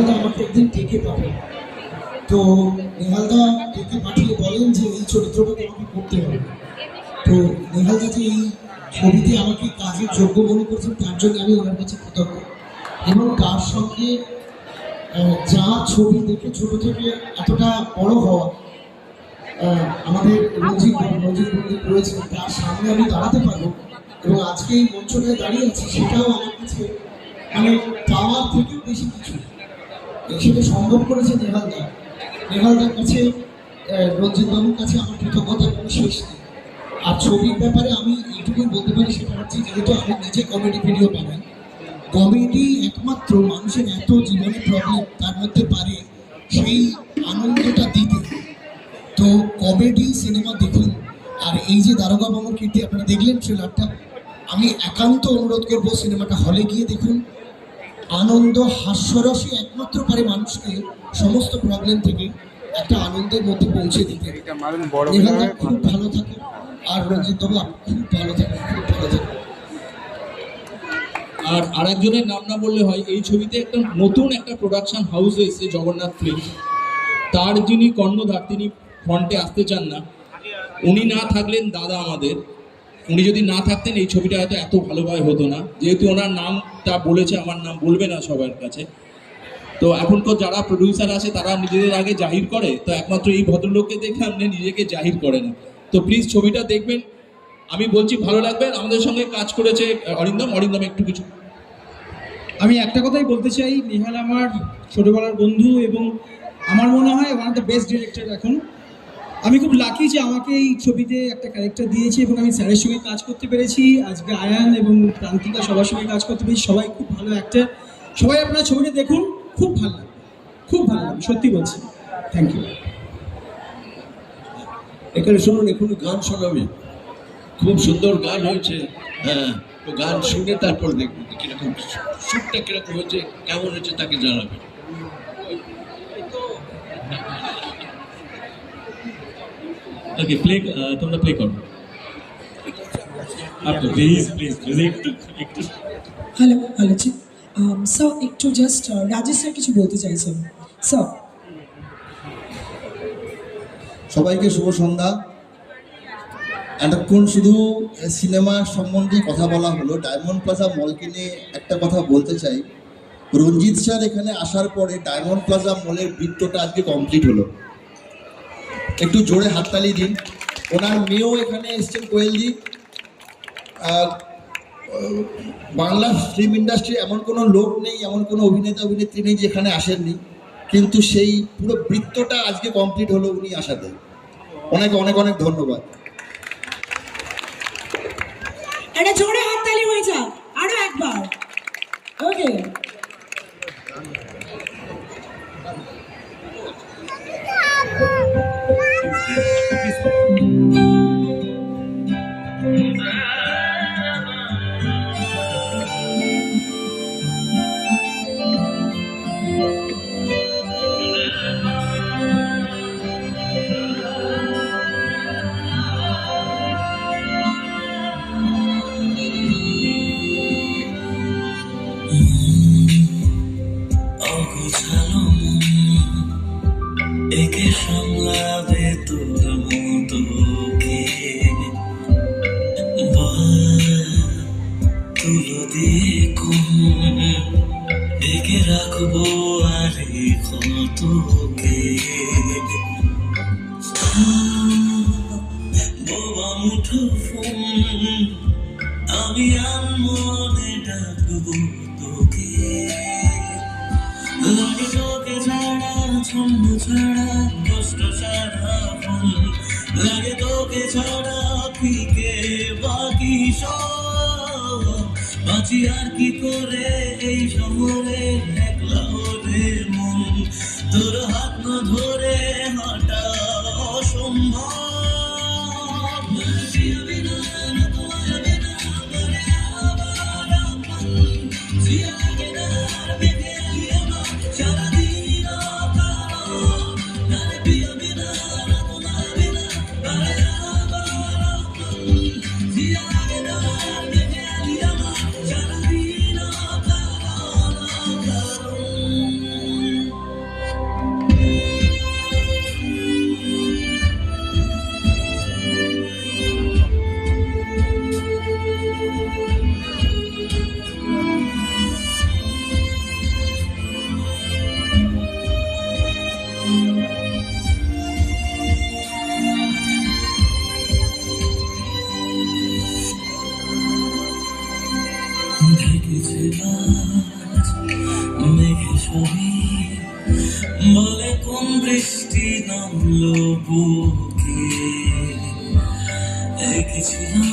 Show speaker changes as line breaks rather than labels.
নেহালদা আমাকে একদিন ডেকে পাঠান। তো নেহালদা ডেকে পাঠিয়ে বলেন যে এই চরিত্রটা তোমাকে করতে হবে। তো নেহালদা যে এই ছবিতে আমাকে কাজের যোগ্য মনে করছেন তার জন্য আমি ওনার কাছে কৃতজ্ঞ। এবং তার সঙ্গে যা ছবি দেখে ছোট থেকে এতটা বড় হওয়া, আমাদের রঞ্জিত পণ্ডিত রয়েছে, তার সামনে আমি দাঁড়াতে পারবো এবং আজকে এই মঞ্চটায় দাঁড়িয়ে আছি, সেটাও আমার কাছে মানে পাওয়ার থেকেও বেশি কিছু। সেটা সম্ভব করেছে নেহালদা। নেহালদার কাছে, রঞ্জিত বাবুর কাছে আমার কৃতজ্ঞতার কোনো শেষ নেই। আর ছবির ব্যাপারে আমি এইটুকুই বলতে পারি, সেটা হচ্ছে যেহেতু আমি নিজে কমেডি ভিডিও বানাই, কমেডি একমাত্র মানুষের এত জীবনে প্রবলেম তার মধ্যে পারে সেই আনন্দটা দিতে। তো কমেডি সিনেমা দেখুন। আর এই যে দারোগা বাবুর কীর্তি আপনারা দেখলেন ট্রেলারটা, আমি একান্ত অনুরোধ করবো সিনেমাটা হলে গিয়ে দেখুন। আনন্দ হাস্যরসই একমাত্র পারে মানুষকে সমস্ত প্রবলেম থেকে একটা আনন্দের মধ্যে পৌঁছে দিতে। নেহালদা খুব ভালো থাকে, আর রঞ্জিত বাবু খুব ভালো থাকে, খুব ভালো থাকে।
আর আরেকজনের নাম না বললে হয়, এই ছবিতে একটা নতুন একটা প্রোডাকশন হাউস এসেছে, জগন্নাথ ফিল্মস। তার যিনি কর্ণধার, তিনি ফ্রন্টে আসতে চান না। উনি না থাকলেন দাদা আমাদের, উনি যদি না থাকতেন এই ছবিটা হয়তো এত ভালোভাবে হতো না। যেহেতু ওনার নামটা বলেছে, আমার নাম বলবে না সবার কাছে, তো এখনকার যারা প্রডিউসার আছে তারা নিজেদের আগে জাহির করে, তো একমাত্র এই ভদ্রলোককে দেখে আপনি নিজেকে জাহির করে না। তো প্লিজ ছবিটা দেখবেন, আমি বলছি ভালো লাগবে। আমাদের সঙ্গে কাজ করেছে অরিন্দম একটু কিছু।
আমি একটা কথাই বলতে চাই, নেহাল আমার ছোটোবেলার বন্ধু এবং আমার মনে হয় one of the best director এখন। আমি খুব লাকি যে আমাকে এই ছবিতে একটা ক্যারেক্টার দিয়েছে এবং আমি স্যারের সঙ্গে কাজ করতে পেরেছি। আজকে আয়ান এবং প্রান্তিকা সবার সঙ্গে কাজ করতে পেরেছি, সবাই খুব ভালো অ্যাক্টার। সবাই আপনারা ছবিটা দেখুন, খুব ভালো লাগবে, খুব ভালো লাগবে, সত্যি বলছি। Thank you.
এখানে শুনুন, এখন গান শোনাবে, খুব সুন্দর গান হয়েছে। হ্যাঁ, তো গান শুনে তারপর দেখবেন কিরকম শুটটা কিরকম হয়েছে, কেমন হয়েছে তাকে জানাবে।
ওকে, প্লে, তোমরা প্লে করো। আপনি প্লিজ একটু
হ্যালো হ্যালো জি, স্যার একটু জাস্ট রাজেশ স্যার কিছু বলতে চাইছেন স্যার।
সবাইকে শুভ সন্ধ্যা। এতক্ষণ শুধু সিনেমা সম্বন্ধে কথা বলা হলো। ডায়মন্ড প্লাজা মলকে নিয়ে একটা কথা বলতে চাই। রঞ্জিত স্যার এখানে আসার পরে ডায়মন্ড প্লাজা মলের বৃত্তটা আজকে কমপ্লিট হলো। একটু জোরে হাততালি দিন। ওনার মেয়েও এখানে এসছেন, কোয়েলজি। বাংলা ফিল্ম ইন্ডাস্ট্রি এমন কোনো লোক নেই, এমন কোনো অভিনেতা অভিনেত্রী নেই যেখানে আসেননি, কিন্তু সেই পুরো বৃত্তটা আজকে কমপ্লিট হলো উনি আসাতে। অনেক অনেক অনেক ধন্যবাদ।
একটা জোরে হাততালি হয়ে যাক আরো একবার। ওকে,
অগোছালো মন একে সামলাবে তোর মতো কে? তুলো দিয়ে কোন একে রাখবো আরে কতকে? বোবা মুঠো ফোন আমি আনমনে ডাকবো তোকে। লাগে তোকে ছাড়া, ছন্দ ছাড়া, কষ্ট ছাড়া ফোন লাগে তোকে ছাড়া, ফিকে বাকি সব বাঁচি আর কি করে এই শহরে একলা ওরে মন। তোর হাত না ধরে হাঁটা অসম্ভব। নামলো বুকে রেখেছিলাম